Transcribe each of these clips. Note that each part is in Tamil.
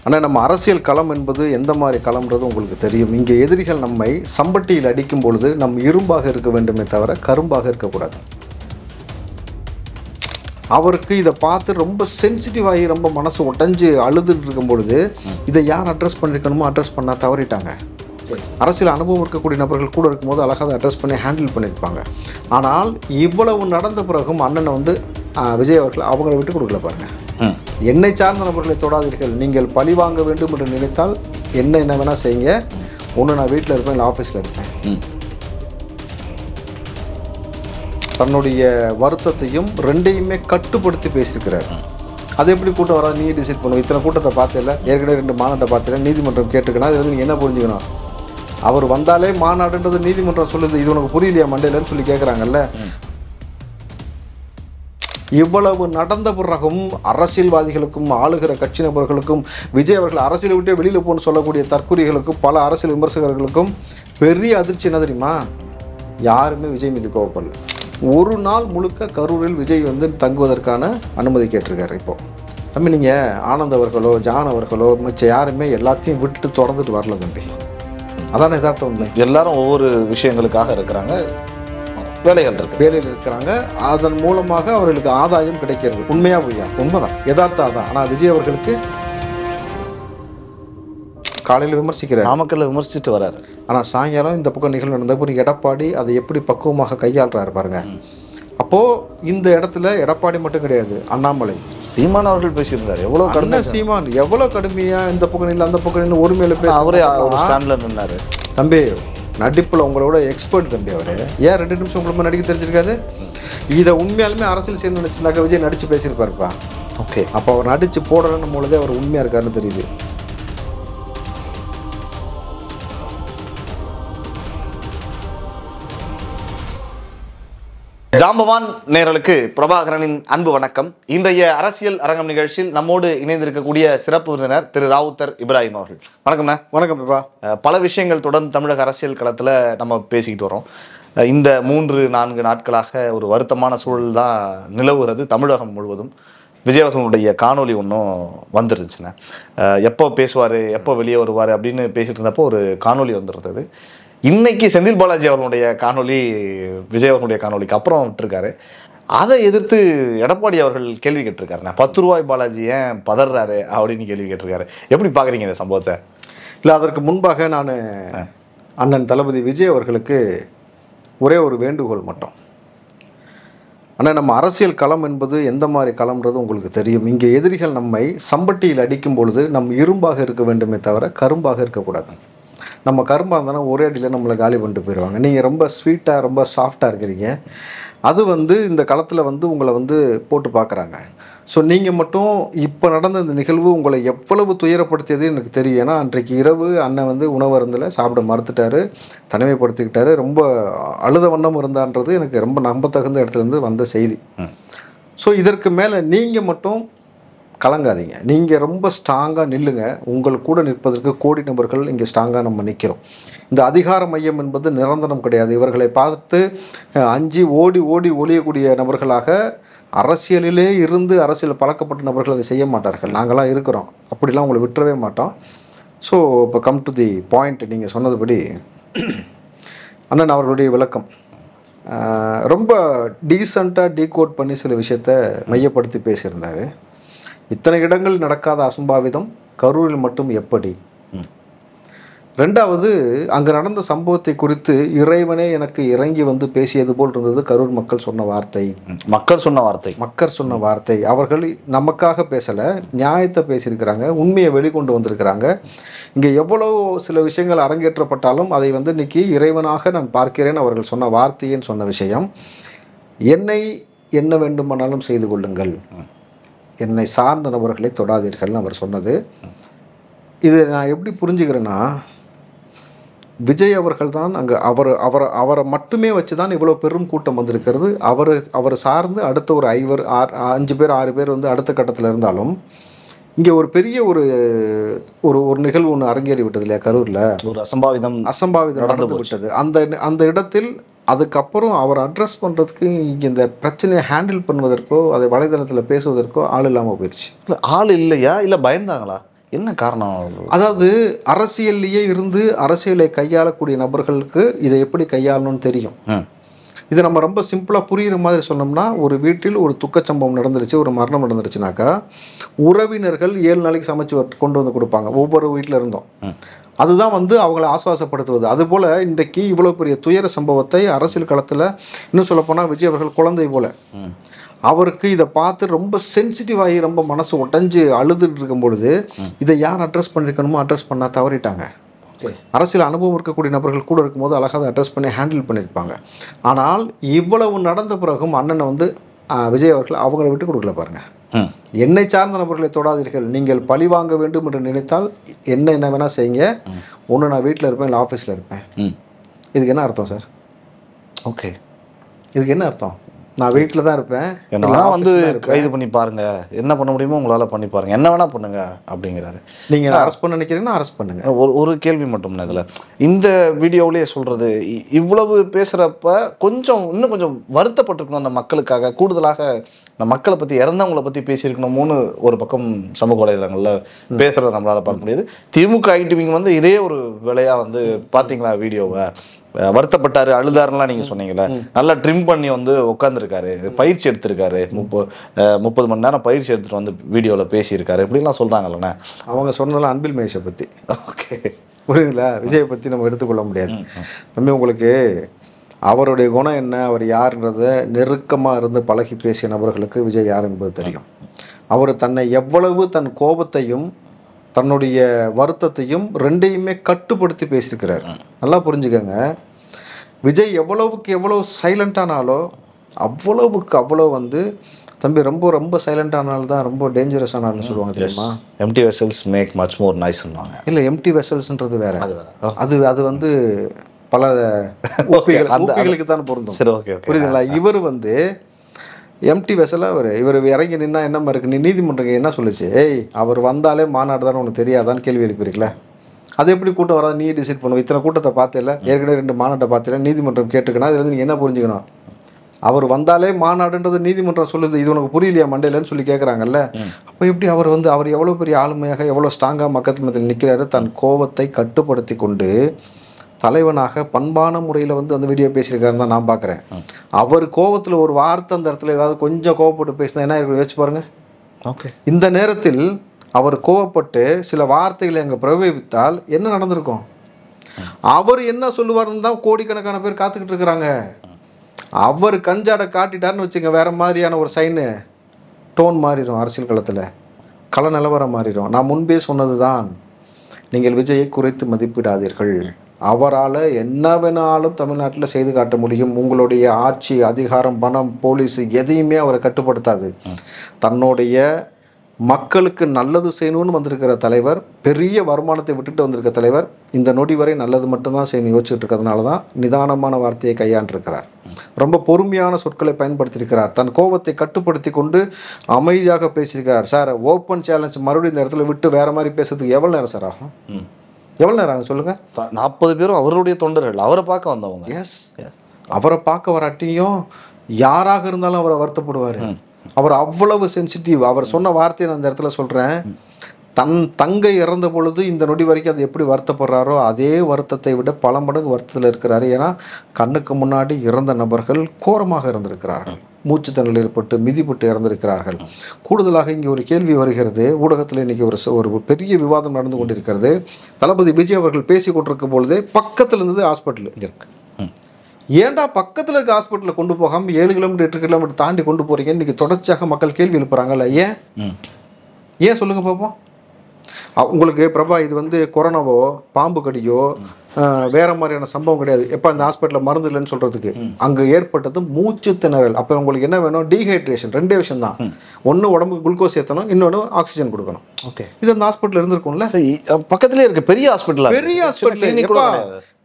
ஆனால் நம்ம அரசியல் களம் என்பது எந்த மாதிரி களம்ன்றது உங்களுக்கு தெரியும். இங்கே எதிரிகள் நம்மை சம்பட்டியில் அடிக்கும் பொழுது நம் இரும்பாக இருக்க வேண்டுமே தவிர கரும்பாக இருக்கக்கூடாது. அவருக்கு இதை பார்த்து ரொம்ப சென்சிட்டிவ் ஆகி ரொம்ப மனசு உடஞ்சி அழுதுட்டு இருக்கும் பொழுது இதை யார் அட்ரஸ் பண்ணியிருக்கணுமோ அட்ரஸ் பண்ணால் தவறிட்டாங்க. அரசியல் அனுபவம் இருக்கக்கூடிய நபர்கள் கூட இருக்கும்போது அழகாக அதை அட்ரஸ் பண்ணி ஹேண்டில் பண்ணியிருப்பாங்க. ஆனால் இவ்வளவு நடந்த பிறகும் அண்ணனை வந்து விஜய் அவர்கள் அவங்களை விட்டு கொடுக்கல பாருங்க. என்னை சார்ந்த நபர்களை தொடாதீர்கள், நீங்கள் பழி வாங்க வேண்டும் என்று நினைத்தால் என்ன வேணால் செய்யுங்க, ஒன்று நான் வீட்டில் இருப்பேன் இல்லை ஆஃபீஸில் இருப்பேன். தன்னுடைய வருத்தத்தையும் ரெண்டையுமே கட்டுப்படுத்தி பேசியிருக்கிறார். அது எப்படி கூட்டம் வராது நீ டிசைட் பண்ணுவோம். இத்தனை கூட்டத்தை பார்த்தில்ல, ஏற்கனவே 2 மாநாட்டை பார்த்தில்ல, நீதிமன்றம் கேட்டுக்கணும். இது நீங்கள் என்ன புரிஞ்சுக்கணும், அவர் வந்தாலே மாநாடுன்றது நீதிமன்றம் சொல்லுது, இது உனக்கு புரியலையா மண்டையிலன்னு சொல்லி கேட்குறாங்கல்ல. இவ்வளவு நடந்த பிறகும் அரசியல்வாதிகளுக்கும் ஆளுகிற கட்சி நபர்களுக்கும் விஜய் அவர்கள் அரசியலை விட்டே வெளியில் போன்னு சொல்லக்கூடிய தற்கொலைகளுக்கும் பல அரசியல் விமர்சகர்களுக்கும் பெரிய அதிர்ச்சி என்ன தெரியுமா, யாருமே விஜய் மீது கோவப்படல. ஒரு நாள் முழுக்க கரூரில் விஜய் வந்து தங்குவதற்கான அனுமதி கேட்டிருக்காரு. இப்போ தம்பி நீங்கள் ஆனந்த் அவர்களோ ஜான் அவர்களோ மிச்சம் யாருமே எல்லாத்தையும் விட்டுட்டு தொடர்ந்துட்டு வரல தம்பி. அதான எதார்த்தம் உண்மை. எல்லாரும் ஒவ்வொரு விஷயங்களுக்காக இருக்கிறாங்க, வேலையில் இருக்கிறாங்க. அதன் மூலமாக அவர்களுக்கு ஆதாயம் கிடைக்கிறது. உண்மையா பொய்யா? உண்மைதான், யதார்த்தம் தான். ஆனால் விஜய் அவர்களுக்கு காலையில் விமர்சிக்கிறார், நாமக்கல்ல விமர்சிச்சுட்டு வராரு. ஆனால் சாயங்காலம் இந்த பக்கம் நிகழ்வு நடந்த ஒரு எடப்பாடி அதை எப்படி பக்குவமாக கையாளுறாரு பாருங்க. அப்போது இந்த இடத்துல எடப்பாடி மட்டும் கிடையாது, அண்ணாமலை சீமான் அவர்கள் பேசியிருந்தார். எவ்வளோ கடுமை சீமான் எவ்வளோ கடுமையாக இந்த பக்கம் இல்லை அந்த பக்கம் இல்லை ஒரு மேலே பேச அவரே ஒரு ஸ்டாண்டில் நின்னார். தம்பி நடிப்பில் உங்களோட எக்ஸ்பர்ட் தம்பி அவர். ஏன் 2 நிமிஷம் உங்களுக்கு நடிக்க தெரிஞ்சிருக்காது? இதை உண்மையாலுமே அரசியல் செய்யணும்னு நினச்சிருந்தாக்க விஜய் நடித்து பேசியிருப்பாருப்பா. ஓகே, அப்போ அவர் நடித்து போடணும் பொழுதே அவர் உண்மையாக இருக்காருன்னு தெரியுது. ஜாம்பவான் நேயர்களுக்கு பிரபாகரனின் அன்பு வணக்கம். இன்றைய அரசியல் அரங்கம் நிகழ்ச்சியில் நம்மோடு இணைந்திருக்கக்கூடிய சிறப்பு விருந்தினர் திரு ராவுத்தர் இப்ராஹிம் அவர்கள். வணக்கம்ண்ணா. வணக்கம் பிரபா. பல விஷயங்கள் தொடர்ந்து தமிழக அரசியல் களத்தில் நம்ம பேசிக்கிட்டு வரோம். இந்த 3-4 நாட்களாக ஒரு வருத்தமான சூழல் தான் நிலவுகிறது தமிழகம் முழுவதும். விஜய் அவர்களுடைய காணொலி ஒன்றும் வந்துருந்துச்சுண்ணே. எப்போ பேசுவார், எப்போ வெளியே வருவார் அப்படின்னு பேசிகிட்டு இருந்தப்போ ஒரு காணொலி வந்துருந்தது. இன்னைக்கு செந்தில் பாலாஜி அவர்களுடைய காணொலி விஜய் அவர்களுடைய காணொலிக்கு அப்புறம் விட்டுருக்காரு. அதை எதிர்த்து எடப்பாடி அவர்கள் கேள்வி கேட்டிருக்காருண்ணா. 10 ரூபாய் பாலாஜி ஏன் பதறாரு அப்படின்னு கேள்வி கேட்டிருக்காரு. எப்படி பார்க்குறீங்க இந்த சம்பவத்தை? இல்லை, அதற்கு முன்பாக நான் அண்ணன் தளபதி விஜய் அவர்களுக்கு ஒரே ஒரு வேண்டுகோள் மட்டும். ஆனால் நம்ம அரசியல் களம் என்பது எந்த மாதிரி களம்ன்றது உங்களுக்கு தெரியும். இங்கே எதிரிகள் நம்மை சம்பட்டியில் அடிக்கும் பொழுது நம் இரும்பாக இருக்க வேண்டுமே தவிர கரும்பாக இருக்கக்கூடாது. நம்ம கரும்பாக இருந்தாலும் ஒரே அடியில் நம்மளை காலி பண்ணிட்டு போயிடுவாங்க. நீங்கள் ரொம்ப ஸ்வீட்டாக ரொம்ப சாஃப்டாக இருக்கிறீங்க, அது வந்து இந்த களத்தில் வந்து உங்களை வந்து போட்டு பார்க்குறாங்க. ஸோ நீங்கள் மட்டும் இப்போ நடந்த இந்த நிகழ்வு உங்களை எவ்வளவு துயரப்படுத்தியது எனக்கு தெரியும். ஏன்னா அன்றைக்கு இரவு அண்ணன் வந்து உணவருந்தில் சாப்பிட மறுத்துட்டாரு, தனிமைப்படுத்திக்கிட்டாரு, ரொம்ப அழுத வண்ணம் இருந்தான்றது எனக்கு ரொம்ப நம்பத்தகுந்த இடத்துலேருந்து வந்த செய்தி. ஸோ இதற்கு மேலே நீங்கள் மட்டும் கலங்காதீங்க, நீங்கள் ரொம்ப ஸ்ட்ராங்காக நில்லுங்க. உங்கள் கூட நிற்பதற்கு கோடி நபர்கள் இங்கே ஸ்ட்ராங்காக நம்ம நிற்கிறோம். இந்த அதிகார மையம் என்பது நிரந்தரம் கிடையாது. இவர்களை பார்த்து அஞ்சி ஓடி ஓடி ஒளியக்கூடிய நபர்களாக அரசியலிலே இருந்து அரசியல் பழக்கப்பட்ட நபர்கள் அதை செய்ய மாட்டார்கள். நாங்களாம் இருக்கிறோம், அப்படிலாம் உங்களை விட்டுறவே மாட்டோம். ஸோ இப்போ கம் டு தி பாயிண்ட். நீங்கள் சொன்னதுபடி அண்ணன் அவர்களுடைய விளக்கம் ரொம்ப டீசெண்டாக டீகோட் பண்ணி சில விஷயத்தை மையப்படுத்தி பேசியிருந்தார். இத்தனை இடங்கள் நடக்காத அசம்பாவிதம் கரூரில் மட்டும் எப்படி? 2வது, அங்கே நடந்த சம்பவத்தை குறித்து இறைவனே எனக்கு இறங்கி வந்து பேசியது போல் இருந்தது கரூர் மக்கள் சொன்ன வார்த்தை. மக்கள் சொன்ன வார்த்தை. அவர்கள் நமக்காக பேசலை, நியாயத்தை பேசியிருக்கிறாங்க, உண்மையை வெளிக்கொண்டு வந்திருக்கிறாங்க. இங்கே எவ்வளோ சில விஷயங்கள் அரங்கேற்றப்பட்டாலும் அதை வந்து இன்னைக்கு இறைவனாக நான் பார்க்கிறேன் அவர்கள் சொன்ன வார்த்தைன்னு சொன்ன விஷயம். என்னை என்ன வேண்டுமானாலும் செய்து கொள்ளுங்கள், என்னை சார்ந்த நபர்களை தொடாதீர்கள்னு அவர் சொன்னது. இது நான் எப்படி புரிஞ்சுக்கிறேன்னா, விஜய் அவர்கள் தான் அங்கே அவரை மட்டுமே வச்சு தான் இவ்வளோ பெரும் கூட்டம் வந்திருக்கிறது. அவர் சார்ந்து அடுத்த ஒரு 5 பேர் 6 பேர் வந்து அடுத்த கட்டத்தில் இருந்தாலும் இங்கே ஒரு பெரிய ஒரு நிகழ்வு ஒன்று அரங்கேறி விட்டது இல்லையா கரூரில்? ஒரு அசம்பாவிதம் நடந்து விட்டது. அந்த இடத்தில் அதுக்கப்புறம் அவர் அட்ரஸ் பண்ணுறதுக்கு இங்கே இந்த பிரச்சனையை ஹேண்டில் பண்ணுவதற்கோ அதை வலைதளத்தில் பேசுவதற்கோ ஆள் இல்லாமல் போயிடுச்சு. ஆள் இல்லையா, இல்லை பயந்தாங்களா? என்ன காரணம்? அதாவது அரசியல்லையே இருந்து அரசியலை கையாளக்கூடிய நபர்களுக்கு இதை எப்படி கையாளணும்னு தெரியும். இதை நம்ம ரொம்ப சிம்பிளாக புரிகிற மாதிரி சொன்னோம்னா, ஒரு வீட்டில் ஒரு துக்கச்சம்பவம் நடந்துருச்சு, ஒரு மரணம் நடந்துருச்சுனாக்கா உறவினர்கள் 7 நாளைக்கு சமைச்சு கொண்டு வந்து கொடுப்பாங்க ஒவ்வொரு வீட்டில் இருந்தோம். அதுதான் வந்து அவங்கள ஆசுவாசப்படுத்துவது. அதுபோல் இன்றைக்கு இவ்வளோ பெரிய துயர சம்பவத்தை அரசியல் களத்தில் இன்னும் சொல்லப்போனால் விஜய் அவர்கள் குழந்தை போல அவருக்கு இதை பார்த்து ரொம்ப சென்சிட்டிவ் ஆகி ரொம்ப மனசு உடஞ்சி அழுதுட்டு இருக்கும் பொழுது இதை யார் அட்ரஸ் பண்ணியிருக்கணுமோ அட்ரஸ் பண்ண தவறிட்டாங்க. அரசியல் அனுபவம் இருக்கக்கூடிய நபர்கள் கூட இருக்கும்போது அழகாக அதை அட்ரஸ் பண்ணி ஹேண்டில் பண்ணியிருப்பாங்க. ஆனால் இவ்வளவு நடந்த பிறகும் அண்ணனை வந்து விஜய் அவர்கள் அவங்கள விட்டு கொடுக்கல. பாருங்க, என்னை சார்ந்த நபர்களை தொடாதீர்கள், நீங்கள் பழி வாங்க வேண்டும் என்று நினைத்தால் என்ன வேணா செய்யுங்க, ஒன்று நான் வீட்டில் இருப்பேன் இல்லை ஆஃபீஸில் இருப்பேன். இதுக்கு என்ன அர்த்தம் சார்? ஓகே, இதுக்கு என்ன அர்த்தம்? நான் வீட்டில் தான் இருப்பேன், என்னெல்லாம் வந்து கைது பண்ணி பாருங்க, என்ன பண்ண முடியுமோ உங்களால் பண்ணி பாருங்க, என்ன வேணா பண்ணுங்க அப்படிங்கிறாரு. நீங்கள் அரெஸ்ட் பண்ண நினைக்கிறீங்கன்னா அரெஸ்ட் பண்ணுங்க. ஒரு கேள்வி மட்டும் இதில் இந்த வீடியோவிலேயே சொல்றது, இவ்வளவு பேசுறப்ப இன்னும் கொஞ்சம் வருத்தப்பட்டிருக்கணும் அந்த மக்களுக்காக, கூடுதலாக இந்த மக்களை பற்றி இறந்தவங்களை பற்றி பேசியிருக்கணுமோன்னு ஒரு பக்கம் சமூக வலைதளங்களில் பேசுகிறத நம்மளால் பார்க்க முடியுது. திமுக ஐடிவிங்க வந்து இதே ஒரு வேலையாக வந்து பார்த்தீங்களா வீடியோவை, வருத்தப்பட்டாரு அழுதாருலாம் நீங்க சொன்னீங்களே, நல்லா ட்ரிம் பண்ணி வந்து உட்காந்துருக்காரு, பயிற்சி எடுத்திருக்காரு, 30 மணி நேரம் பயிற்சி எடுத்துட்டு வந்து வீடியோவில் பேசியிருக்காரு இப்படிலாம் சொல்றாங்கல்லண்ணே. அவங்க சொன்னதெல்லாம் அன்பில் மகேஷை பற்றி. ஓகே, புரியுதுங்களா? விஜயை பற்றி நம்ம எடுத்துக்கொள்ள முடியாது. தம்பி, உங்களுக்கு அவருடைய குணம் என்ன, அவர் யாருன்றதை நெருக்கமாக இருந்து பழகி பேசிய நபர்களுக்கு விஜய் யார் என்பது தெரியும். அவர் தன்னை எவ்வளவு தன் கோபத்தையும் தன்னுடைய வருத்தத்தையும் ரெண்டையுமே கட்டுப்படுத்தி பேசியிருக்கிறார். நல்லா புரிஞ்சுக்கங்க, விஜய் எவ்வளவுக்கு எவ்வளோ சைலண்டானாலோ அவ்வளவுக்கு அவ்வளோ வந்து தம்பி ரொம்ப ரொம்ப சைலண்டானால தான் ரொம்ப டேஞ்சரஸ் ஆனாலும் சொல்லுவாங்க தெரியுமா? Empty vessels make much more noise சொல்லுவாங்க. இல்லை, எம்டி வெசல்ஸ்ன்றது வேற, அது வந்து பல ஊப்பிகளுக்கு தான் பொருந்தும். சரி, ஓகே, புரியுதுங்களா? இவர் வந்து எம்டி வெசலாக இவர் இறங்கி நின்னா என்னமா இருக்கு, நீ நீதிமன்றம் என்ன சொல்லுச்சு, ஏய் அவர் வந்தாலே மாநாடு தானே உனக்கு தெரியாதான்னு கேள்வி எழுப்பியிருக்கல. அது எப்படி கூட்டம் வராது நீ டிசைட் பண்ணுவோம்? இத்தனை கூட்டத்தை பார்த்தில்ல, ஏற்கனவே 2 மாநாட்டை பார்த்தில்ல, நீதிமன்றம் கேட்டுக்கணும். இதுல நீங்கள் என்ன புரிஞ்சுக்கணும்? அவர் வந்தாலே மாநாடுன்றது நீதிமன்றம் சொல்லுது, இது உனக்கு புரியலையா மண்டையிலன்னு சொல்லி கேட்குறாங்கல்ல. அப்போ எப்படி அவர் எவ்வளோ பெரிய ஆளுமையாக எவ்வளோ ஸ்ட்ராங்காக மக்கள் மத்தியில் நிற்கிறாரு, தன் கோபத்தை கட்டுப்படுத்தி கொண்டு தலைவனாக பண்பான முறையில் வந்து அந்த வீடியோ பேசியிருக்காருன்னு தான் நான் பார்க்குறேன். அவர் கோபத்தில் ஒரு வார்த்தை அந்த இடத்துல ஏதாவது கொஞ்சம் கோவப்பட்டு பேசினா என்ன இருக்கு யோசிச்சு பாருங்க. ஓகே, இந்த நேரத்தில் அவர் கோவப்பட்டு சில வார்த்தைகளை அங்கே பிரயோகித்தால் என்ன நடந்திருக்கும்? அவர் என்ன சொல்லுவார்னு தான் கோடிக்கணக்கான பேர் காத்துக்கிட்டு இருக்கிறாங்க. அவர் கஞ்சாடை காட்டிட்டாருன்னு வச்சுங்க, வேற மாதிரியான ஒரு சைனு டோன் மாறிடும், அரசியல் களத்தில் கள நிலவரம் மாறிடும். நான் முன்பே சொன்னது தான், நீங்கள் விஜயை குறைத்து மதிப்பிடாதீர்கள். அவரால் என்ன வேணாலும் தமிழ்நாட்டில் செய்து காட்ட முடியும். உங்களுடைய ஆட்சி, அதிகாரம், பணம், போலீஸ் எதையுமே அவரை கட்டுப்படுத்தாது. தன்னுடைய மக்களுக்கு நல்லது செய்யணும்னு வந்திருக்கிற தலைவர், பெரிய வருமானத்தை விட்டுட்டு வந்திருக்க தலைவர், இந்த நொடி வரை நல்லது மட்டும்தான் செய்யணும் யோசிச்சுட்டு இருக்கிறதுனால தான் நிதானமான வார்த்தையை கையாண்டிருக்கிறார். ரொம்ப பொறுமையான சொற்களை பயன்படுத்தியிருக்கிறார். தன் கோபத்தை கட்டுப்படுத்தி கொண்டு அமைதியாக பேசியிருக்கிறார். சார், ஓப்பன் சேலஞ்ச் மறுபடியும் இந்த இடத்துல விட்டு வேற மாதிரி பேசுறதுக்கு எவ்வளோ நேரம் சார் ஆகும்? எவ்வளோ நேரம் ஆகும் சொல்லுங்க? 40 பேரும் அவருடைய தொண்டர்கள், அவரை பார்க்க வந்தவங்க. எஸ், அவரை பார்க்க வராட்டியும் யாராக இருந்தாலும் அவரை வருத்தப்படுவார். அவர் அவ்வளவு சென்சிட்டிவ். அவர் சொன்ன வார்த்தையை நான் அந்த இடத்துல சொல்கிறேன். தன் தங்கை இறந்த பொழுது இந்த நொடி வரைக்கும் அது எப்படி வருத்தப்படுறாரோ அதே வருத்தத்தை விட பல மடங்கு வருத்தத்தில் இருக்கிறாரு. ஏன்னா கண்ணுக்கு முன்னாடி இறந்த நபர்கள் கோரமாக இறந்திருக்கிறார்கள், மூச்சுத்திணறல் ஏற்பட்டு மிதிப்பட்டு இறந்திருக்கிறார்கள். கூடுதலாக இங்கே ஒரு கேள்வி வருகிறது, ஊடகத்தில் இன்றைக்கி ஒரு பெரிய விவாதம் நடந்து கொண்டிருக்கிறது. தளபதி விஜய் அவர்கள் பேசி கொண்டிருக்கும் பொழுதே பக்கத்தில் இருந்தது ஹாஸ்பிட்டல் இருக்கு. ஏன்டா பக்கத்தில் இருக்க ஹாஸ்பிட்டலில் கொண்டு போகாமல் 7 கிலோமீட்டர் 8 கிலோமீட்டர் தாண்டி கொண்டு போகிறீங்க? இன்றைக்கி தொடர்ச்சியாக மக்கள் கேள்வி எழுப்புறாங்கல்ல. ஏன் சொல்லுங்கள் பார்ப்போம். உங்களுக்கு பிரபா, இது வந்து கொரோனாவோ பாம்பு கடியோ வேற மாதிரியான சம்பவம் கிடையாது. எப்போ அந்த ஹாஸ்பிட்டலில் மருந்து இல்லைன்னு சொல்றதுக்கு அங்கே ஏற்பட்டது மூச்சு திணறல். அப்போ உங்களுக்கு என்ன வேணும்? டீஹைட்ரேஷன். 2 விஷயம் தான். ஒன்று உடம்புக்கு குளுக்கோஸ் ஏற்றணும், இன்னொன்று ஆக்சிஜன் கொடுக்கணும். ஓகே, இது அந்த ஹாஸ்பிட்டல் இருந்திருக்கும்ல, பக்கத்துலேயே இருக்கு. பெரிய ஹாஸ்பிட்டல்,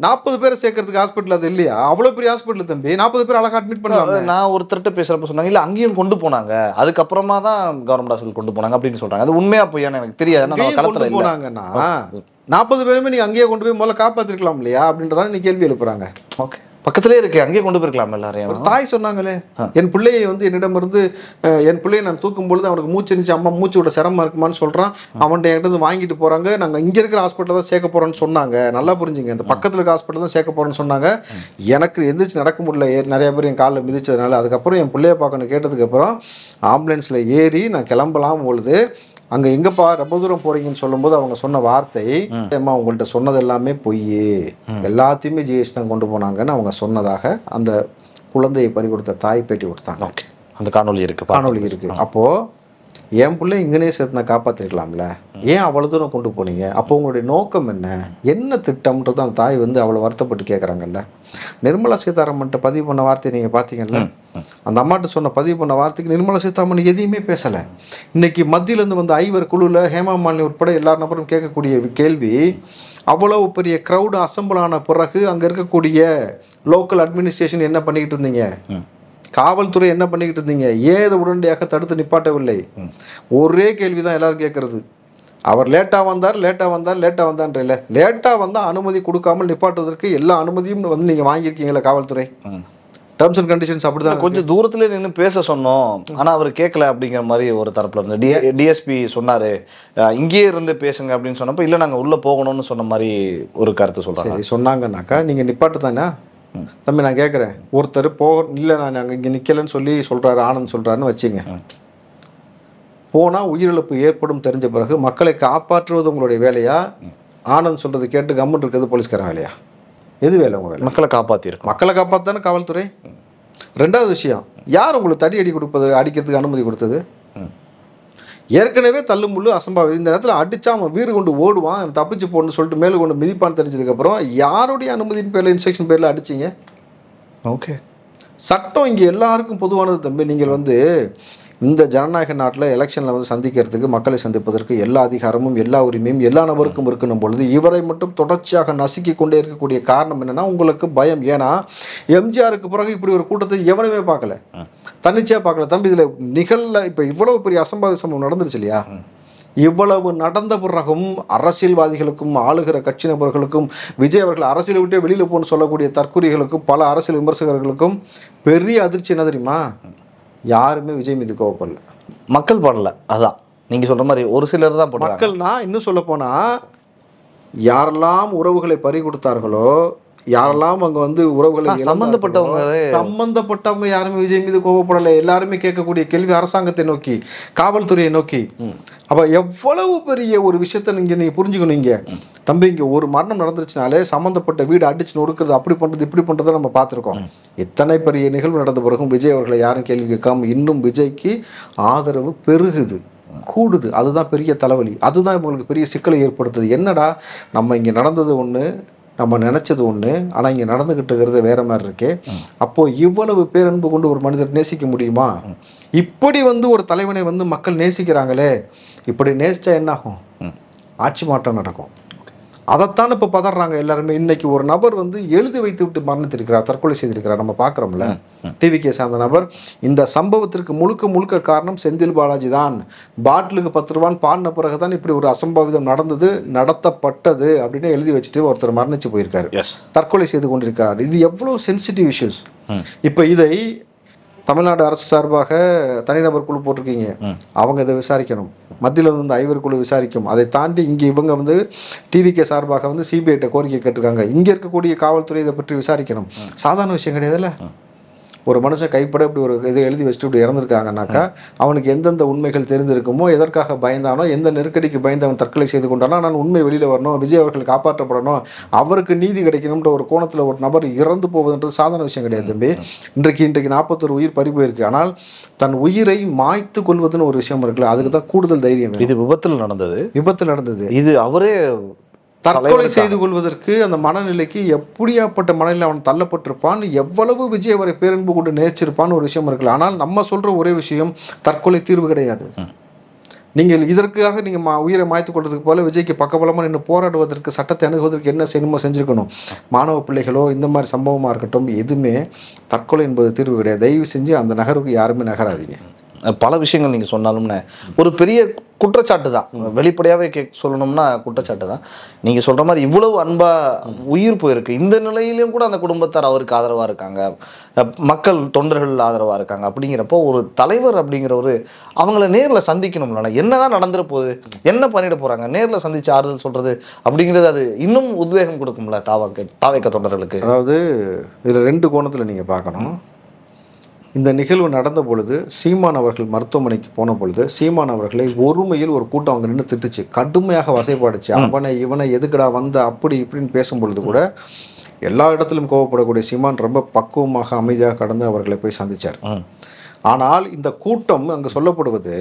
40 பேரை சேர்க்கறதுக்கு ஹாஸ்பிட்டல் அது இல்லையா? அவ்வளோ பெரிய ஹாஸ்பிட்டல் தம்பி, 40 பேர் அழகாக அட்மிட் பண்ணலாம். நான் ஒருத்தர்கிட்ட பேசுறப்ப சொன்னாங்க, இல்லை அங்கேயும் கொண்டு போனாங்க, அதுக்கப்புறமா தான் கவர்மெண்ட் ஹாஸ்பிட்டல் கொண்டு போனாங்க அப்படின்னு சொல்றாங்க. அது உண்மையா போயான்னு எனக்கு தெரியாது. கொண்டு போனாங்கன்னா 40 பேருமே நீங்க அங்கேயே கொண்டு போய் முதல்ல காப்பாற்றிருக்கலாம் இல்லையா அப்படின்றதான் நீ கேள்வி எழுப்புறாங்க. ஓகே, பக்கத்திலே இருக்கு, அங்கேயே கொண்டு போயிருக்கலாம் எல்லாரையும். ஒரு தாய் சொன்னாங்களே, என் பிள்ளையை வந்து என்னிடமிருந்து என் பிள்ளையை நான் தூக்கும் பொழுது அவனுக்கு மூச்சு இருந்துச்சு, அம்மா மூச்சு விட சிரமமா இருக்குமான்னு சொல்றான். அவன்கிட்ட என்கிட்ட வாங்கிட்டு போறாங்க, நாங்கள் இங்க இருக்கிற ஹாஸ்பிட்டல் தான் சேர்க்க போறோம்னு சொன்னாங்க. நல்லா புரிஞ்சுங்க, இந்த பக்கத்துல இருக்க ஹாஸ்பிட்டல் தான் சேர்க்க போறேன்னு சொன்னாங்க. எனக்கு எந்திரிச்சு நடக்க முடியல, நிறைய பேர் என் காலில் மிதிச்சதுனால. அதுக்கப்புறம் என் பிள்ளைய பார்க்கணும் கேட்டதுக்கு அப்புறம் ஆம்புலன்ஸ்ல ஏறி நான் கிளம்பலாம் பொழுது அங்க எங்கப்பா ரொம்ப தூரம் போறீங்கன்னு சொல்லும்போது அவங்க சொன்ன வார்த்தை, அம்மா உங்கள்கிட்ட சொன்னது எல்லாமே பொய், எல்லாத்தையுமே ஜிஎஸ் தான் கொண்டு போனாங்கன்னு அவங்க சொன்னதாக அந்த குழந்தையை பறி கொடுத்த தாய் பேட்டி கொடுத்தாங்க. ஓகே, அந்த காணொலி இருக்கு. அப்போ என் பிள்ளை இங்கனே சேர்த்து நான் காப்பாற்றிருக்கலாம்ல, ஏன் அவ்வளோ தூரம் கொண்டு போனீங்க? அப்போ உங்களுடைய நோக்கம் என்ன திட்டம்ன்றது அந்த தாய் வந்து அவ்வளோ வருத்தப்பட்டு கேட்குறாங்கல்ல. நிர்மலா சீதாராமன்ட்ட பதிவு பண்ண வார்த்தை நீங்கள் பார்த்தீங்கல்ல, அந்த அம்மாட்ட சொன்ன பதிவு பண்ண வார்த்தைக்கு நிர்மலா சீதாராமன் எதையுமே பேசலை. இன்னைக்கு மத்தியிலேருந்து வந்து ஐவர் குழுவில் ஹேமா மாலினி உட்பட எல்லா நபரும் கேட்கக்கூடிய கேள்வி, அவ்வளவு பெரிய க்ரௌடு அசம்பிள் ஆன பிறகு அங்கே இருக்கக்கூடிய லோக்கல் அட்மினிஸ்ட்ரேஷன் என்ன பண்ணிக்கிட்டு இருந்தீங்க? காவல்துறை என்ன பண்ணிக்கிட்டு இருந்தீங்க? ஏன் இதை உடனடியாக தடுத்து நிப்பாட்டவில்லை? ஒரே கேள்விதான் எல்லாரும் கேட்கறது. அவர் லேட்டாக வந்தார் லேட்டாக வந்தால் அனுமதி கொடுக்காமல் நிப்பாட்டுவதற்கு எல்லா அனுமதியும் வந்து நீங்கள் வாங்கியிருக்கீங்களா காவல்துறை? டேர்ம்ஸ் அண்ட் கண்டிஷன்ஸ் அப்படிதான். கொஞ்சம் தூரத்துல நின்று பேச சொன்னோம், ஆனா அவர் கேட்கல அப்படிங்கிற மாதிரி ஒரு தரப்புல இருந்து டிஎஸ்பி சொன்னாரு, இங்கேயே இருந்து பேசுங்க அப்படின்னு சொன்னப்போ இல்லை நாங்கள் உள்ள போகணும்னு சொன்ன மாதிரி ஒரு கருத்து சொல்றாங்க. சொன்னாங்கன்னாக்கா நீங்க நிப்பாட்டு தானே தம்பி, நான் கேட்குறேன். ஒருத்தர் இல்லை நான் அங்கே இங்கே நிற்கலன்னு சொல்லி சொல்கிறாரு, ஆனந்த் சொல்கிறாருன்னு வச்சுங்க. போனால் உயிரிழப்பு ஏற்படும் தெரிஞ்ச பிறகு மக்களை காப்பாற்றுவது உங்களுடைய வேலையா, ஆனந்த் சொல்கிறது கேட்டு கவர்மெண்ட் இருக்கிறது போலீஸ்காரன் வேலையா? எது வேலை உங்கள் வேலை? மக்களை காப்பாற்றிருக்கும். மக்களை காப்பாற்றானே காவல்துறை. ரெண்டாவது விஷயம், யார் உங்களுக்கு தடி அடிக்கிறதுக்கு அனுமதி கொடுத்தது? ஏற்கனவே தள்ளுமுள்ளு அசம்பாவிதம். இந்த நேரத்தில் அடிச்சா அவன் வீடு கொண்டு ஓடுவான், தப்பிச்சு போன்னு சொல்லிட்டு மேலே கொண்டு மிதிப்பான்னு தெரிஞ்சதுக்கப்புறம் யாருடைய அனுமதியின் பேரில், இன்ஸ்ட்ரக்ஷன் பேரில் அடிச்சிங்க? ஓகே, சட்டம் இங்கே எல்லாருக்கும் பொதுவானது தம்பி. நீங்கள் வந்து இந்த ஜனநாயக நாட்டில் எலெக்ஷனில் வந்து சந்திக்கிறதுக்கு, மக்களை சந்திப்பதற்கு எல்லா அதிகாரமும் எல்லா உரிமையும் எல்லா நபருக்கும் இருக்கணும் பொழுது இவரை மட்டும் தொடர்ச்சியாக நசுக்கி கொண்டே இருக்கக்கூடிய காரணம் என்னன்னா உங்களுக்கு பயம். ஏன்னா எம்ஜிஆருக்கு பிறகு இப்படி ஒரு கூட்டத்தை எவனுமே பார்க்கல, தன்னிச்சையாக பார்க்கல தம்பி. இதில் இப்போ இவ்வளவு பெரிய அசம்பாவித சம்பவம் நடந்துருச்சு இல்லையா? இவ்வளவு நடந்த பிறகும் அரசியல்வாதிகளுக்கும் ஆளுகிற கட்சி நபர்களுக்கும் விஜய் அவர்கள் அரசியலை விட்டே வெளியில் போன்னு சொல்லக்கூடிய தற்கொலைகளுக்கும் பல அரசியல் விமர்சகர்களுக்கும் பெரிய அதிர்ச்சி என்ன தெரியுமா? யாருமே விஜய் மீது கோவப்படல, மக்கள் படல. அதான் நீங்க சொல்ற மாதிரி ஒரு சிலர் தான் போடுறாங்க. மக்கள்னா இன்னும் சொல்ல போனா யாரெல்லாம் உறவுகளை பறி கொடுத்தார்களோ, யாரெல்லாம் அங்க வந்து உறவுகளை சம்பந்தப்பட்டவங்க யாருமே விஜய் மீது கோபப்படலை. எல்லாருமே கேட்கக்கூடிய கேள்வி அரசாங்கத்தை நோக்கி, காவல்துறையை நோக்கி. அப்ப எவ்வளவு பெரிய ஒரு விஷயத்த நீங்க புரிஞ்சுக்கணும். இங்க தம்பி, இங்க ஒரு மரணம் நடந்துருச்சுனாலே சம்பந்தப்பட்ட வீடு அடிச்சு நொறுக்கிறது, அப்படி பண்றது இப்படி பண்றதை நம்ம பார்த்துருக்கோம். இத்தனை பெரிய நிகழ்வு நடந்த பிறகும் விஜய் அவர்களை யாரும் கேள்வி கேட்காம இன்னும் விஜய்க்கு ஆதரவு பெருகுது, கூடுது. அதுதான் பெரிய தலைவலி, அதுதான் இவங்களுக்கு பெரிய சிக்கலை ஏற்படுத்துது. என்னடா நம்ம இங்க நடந்தது ஒண்ணு, நம்ம நினைச்சது ஒன்று, ஆனால் இங்கே நடந்துகிட்டு இருக்கிறது வேற மாதிரி இருக்கு. அப்போ இவ்வளவு பேரன்பு கொண்டு ஒரு மனிதர் நேசிக்க முடியுமா? இப்படி வந்து ஒரு தலைவனை வந்து மக்கள் நேசிக்கிறாங்களே, இப்படி நேசிச்சா என்ன ஆகும்? ஆட்சி மாற்றம் நடக்கும். அதைத்தான் இப்போ பதறாங்க எல்லாருமே. இன்னைக்கு ஒரு நபர் வந்து எழுதி வைத்து விட்டு மரணித்திருக்கிறார், தற்கொலை செய்திருக்கிறார். நம்ம பார்க்குறோம்ல, டிவிகே சார்ந்த நபர். இந்த சம்பவத்திற்கு முழுக்க காரணம் செந்தில் பாலாஜி தான். பாட்டிலுக்கு 10 ரூபான்னு பாடின பிறகுதான் இப்படி ஒரு அசம்பாவிதம் நடத்தப்பட்டது அப்படின்னு எழுதி வச்சுட்டு ஒருத்தர் மரணிச்சு போயிருக்காரு, தற்கொலை செய்து கொண்டிருக்கிறார். இது எவ்வளவு சென்சிட்டிவ் இஷ்யூஸ். இப்போ இதை தமிழ்நாடு அரசு சார்பாக தனிநபர் குழு போட்டிருக்கீங்க, அவங்க இதை விசாரிக்கணும். மத்தியில் வந்து ஐவர் குழு விசாரிக்கும். அதை தாண்டி இங்கே இவங்க வந்து டிவிகே சார்பாக வந்து சிபிஐட்ட கோரிக்கை கேட்டிருக்காங்க. இங்கே இருக்கக்கூடிய காவல்துறை இதை பற்றி விசாரிக்கணும். சாதாரண விஷயம் கிடையாதுல்ல. ஒரு மனுஷன் கைப்பட இப்படி ஒரு இதை எழுதி வச்சுட்டு இப்படி இறந்துருக்காங்கனாக்கா அவனுக்கு எந்தெந்த உண்மைகள் தெரிந்திருக்குமோ, எதற்காக பயந்தானோ, எந்த நெருக்கடிக்கு பயந்து அவன் தற்கொலை செய்து கொண்டானோ, நான் உண்மை வெளியில் வரணும், விஜய் அவர்கள் காப்பாற்றப்படணும், அவருக்கு நீதி கிடைக்கணும்ன்ற ஒரு கோணத்தில் ஒரு நபர் இறந்து போவதுன்றது சாதாரண விஷயம் கிடையாது தம்பி. இன்றைக்கு 41 உயிர் பறி போயிருக்கு. ஆனால் தன் உயிரை மாய்த்து கொள்வதுன்னு ஒரு விஷயம் இருக்குல்ல, அதுக்கு தான் கூடுதல் தைரியம். இது விபத்தில் நடந்தது. இது அவரே தற்கொலை செய்து கொள்வதற்கு அந்த மனநிலைக்கு எப்படியாப்பட்ட மனநிலை அவன் தள்ளப்பட்டிருப்பான், எவ்வளவு விஜய் அவரை பேரன்பு கொண்டு நேசிச்சிருப்பான்னு ஒரு விஷயம் இருக்குல்ல. ஆனால் நம்ம சொல்ற ஒரே விஷயம், தற்கொலை தீர்வு கிடையாது. நீங்கள் இதற்காக நீங்க உயிரை மாய்த்து கொள்றதுக்கு போல விஜய்க்கு பக்கபலமா நின்று போராடுவதற்கு, சட்டத்தை அணுகுவதற்கு என்ன செய்யணுமோ செஞ்சுக்கணும். மாணவ பிள்ளைகளோ இந்த மாதிரி சம்பவமா இருக்கட்டும், எதுவுமே தற்கொலை என்பது தீர்வு கிடையாது. தயவு செஞ்சு அந்த நகருக்கு யாருமே நகராதீங்க. பல விஷயங்கள் நீங்கள் சொன்னாலும்னே ஒரு பெரிய குற்றச்சாட்டு தான், வெளிப்படையாகவே சொல்லணும்னா குற்றச்சாட்டு தான். நீங்கள் சொல்கிற மாதிரி இவ்வளவு அன்பாக உயிர் போயிருக்கு, இந்த நிலையிலையும் கூட அந்த குடும்பத்தார் அவருக்கு ஆதரவாக இருக்காங்க, மக்கள் தொண்டர்கள் ஆதரவாக இருக்காங்க. அப்படிங்கிறப்போ ஒரு தலைவர் அப்படிங்கிறவர் அவங்கள நேரில் சந்திக்கணும்ல, என்னதான் நடந்துட போகுது, என்ன பண்ணிட போகிறாங்க, நேரில் சந்தித்து ஆறுதல் சொல்கிறது அப்படிங்கிறது அது இன்னும் உத்வேகம் கொடுக்கும்ல தாவேக்க தொண்டர்களுக்கு. அதாவது இதில் 2 கோணத்தில் நீங்கள் பார்க்கணும். இந்த நிகழ்வு நடந்த பொழுது சீமான் அவர்கள் மருத்துவமனைக்கு போன பொழுது சீமான் அவர்களை ஒருமையில் ஒரு கூட்டம் அங்கே நின்று திட்டுச்சு, கடுமையாக வசைப்பாடுச்சு. அவனை இவனை எதுக்குடா வந்த அப்படி இப்படின்னு பேசும் பொழுது கூட எல்லா இடத்திலும் கோவப்படக்கூடிய சீமான் ரொம்ப பக்குவமாக அமைதியாக கடந்து அவர்களை போய் சந்திச்சார். ஆனால் இந்த கூட்டம் அங்கு சொல்லப்படுவது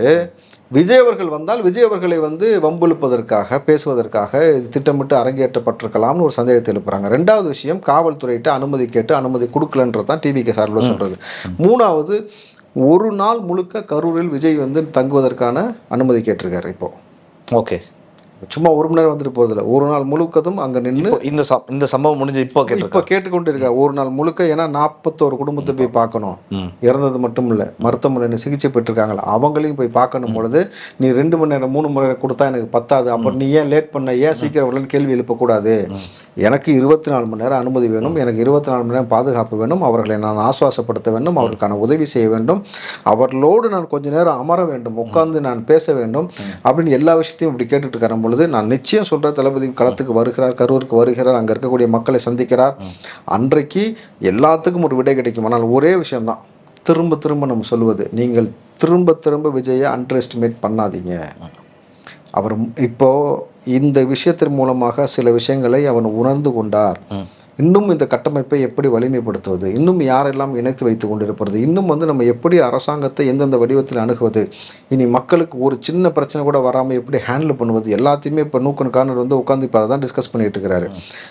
விஜய் அவர்கள் வந்தால் விஜய் அவர்களை வம்பிழுப்பதற்காக பேசுவதற்காக இது திட்டமிட்டு அரங்கேற்றப்பட்டிருக்கலாம்னு ஒரு சந்தேகத்தை எழுப்புறாங்க. 2வது விஷயம், காவல்துறையிட்ட அனுமதி கேட்டு அனுமதி கொடுக்கலன்றது தான் டிவிகே சார்பில் சொல்றது. 3வது, ஒரு நாள் முழுக்க கரூரில் விஜய் தங்குவதற்கான அனுமதி கேட்டிருக்காரு. இப்போ ஓகே, சும்மா 1 மணி நேரம் வந்துட்டு போறதில்ல, ஒரு நாள் முழுக்கதும் அங்கே நின்று இந்த சம்பவம் முடிஞ்சு இப்போ கேட்டுக்கொண்டு இருக்கா. ஒரு நாள் முழுக்க, ஏன்னா 41 குடும்பத்தை போய் பார்க்கணும், இறந்தது மட்டும் இல்லை மருத்துவமனையில் சிகிச்சை பெற்றிருக்காங்களா அவங்களையும் போய் பார்க்கணும் பொழுது நீ 2 மணி நேரம் 3 மணி நேரம் கொடுத்தா எனக்கு பத்தாது, அப்புறம் நீ ஏன் லேட் பண்ண, ஏன் சீக்கிரம் வரலன்னு கேள்வி எழுப்பக்கூடாது. எனக்கு 24 மணி நேரம் அனுமதி வேணும், எனக்கு 24 மணி நேரம் பாதுகாப்பு வேணும், அவர்களை நான் ஆசுவாசப்படுத்த வேண்டும், அவர்களுக்கான உதவி செய்ய வேண்டும், அவர்களோடு நான் கொஞ்ச நேரம் அமர வேண்டும், உட்கார்ந்து நான் பேச வேண்டும் அப்படின்னு எல்லா விஷயத்தையும் இப்படி கேட்டுட்டு இருக்கிற பொழுது நான் நிச்சயம் சொல்ற தளபதி களத்துக்கு வருகிறார், கரூருக்கு வருகிறார், அங்க இருக்கக்கூடிய மக்களை சந்திக்கிறார். அன்றைக்கு எல்லாத்துக்கும் ஒரு விடை கிடைக்கும். ஆனால் ஒரே விஷயம்தான் திரும்ப திரும்ப நம்ம சொல்லுவது, நீங்கள் திரும்ப திரும்ப விஜயை அண்டர் எஸ்டிமேட் பண்ணாதீங்க. அவர் இப்போ இந்த விஷயத்தின் மூலமாக சில விஷயங்களை அவன் உணர்ந்து கொண்டார். இன்னும் இந்த கட்டமைப்பை எப்படி வலிமைப்படுத்துவது, இன்னும் யாரெல்லாம் இணைத்து வைத்து கொண்டிருப்பது, இன்னும் நம்ம எப்படி அரசாங்கத்தை எந்தெந்த வடிவத்தில் அணுகுவது, இனி மக்களுக்கு ஒரு சின்ன பிரச்சனை கூட வராமல் எப்படி ஹேண்டில் பண்ணுவது, எல்லாத்தையுமே இப்போ நூக்கன் கார்னர் உட்காந்து இப்போ அதை தான் டிஸ்கஸ் பண்ணிட்டு இருக்கிறாரு.